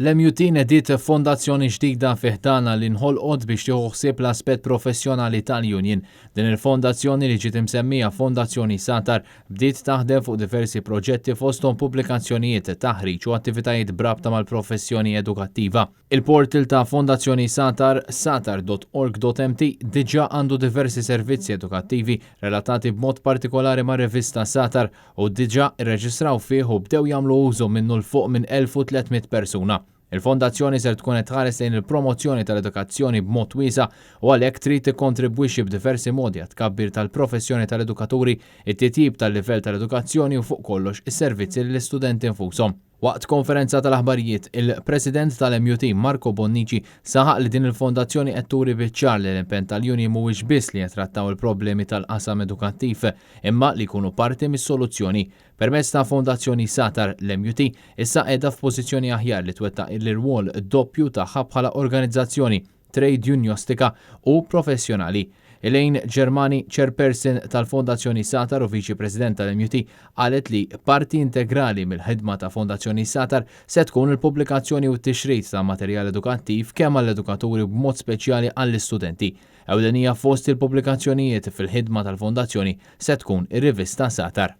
L-MUT nediet fondazzjoni ġdida fiħdana li nħolqot biex tieħu ħsieb l-aspett professjonali tal-Union. Din il-fondazzjoni li ġiet imsemmija Fondazzjoni Satar bdiet taħdem fuq diversi proġetti fosthom pubblikazzjonijiet, taħriġ u attivitajiet brabta mal-professjoni edukattiva. Il-portal ta' Fondazzjoni Satar, satar.org.mt, diġà għandu diversi servizzi edukattivi relatati b'mod partikolari ma' rivista Satar u diġà irreġistraw fih u bdew jagħmlu użu minnu l-fuq minn 1300 persuna. Il-fondazzjoni ser tkun qed tħares lejn il-promozzjoni tal-edukazzjoni b'mod wiesa' u għalhekk trid tikkontribwixxi b'diversi modi għat tkabbir tal-professjoni tal-edukaturi, it-titjib tal-livell tal-edukazzjoni u fuq kollox is-servizzi lill-istudenti infushom. Waqt konferenza tal-aħbarijiet, il-President tal-MUT Marco Bonnici saħaq li din il-fondazzjoni qed turi biċ-ċar li l-impenn tal-Union mhuwiex biss li jittrattaw il-problemi tal-qasam edukattiv imma li jkunu parti mis-soluzzjoni. Permezz ta' Fondazzjoni Satar l-MUT issa qiegħda f'pożizzjoni aħjar li twettaq l-irwol doppju tagħha bħala organizzazzjoni trade unionistika u professjonali. Elaine Germani, chairperson tal-Fondazzjoni Satar u viċi president tal-MUT, qalet li parti integrali mill-ħidma ta' Fondazzjoni Satar se tkun il-pubblikazzjoni u t-tixrid ta' materjal edukattiv kemm għall-edukaturi b'mod speċjali għall-istudenti. Ewlenija fost il-pubblikazzjonijiet fil-ħidma tal-Fondazzjoni se tkun ir-rivista Satar.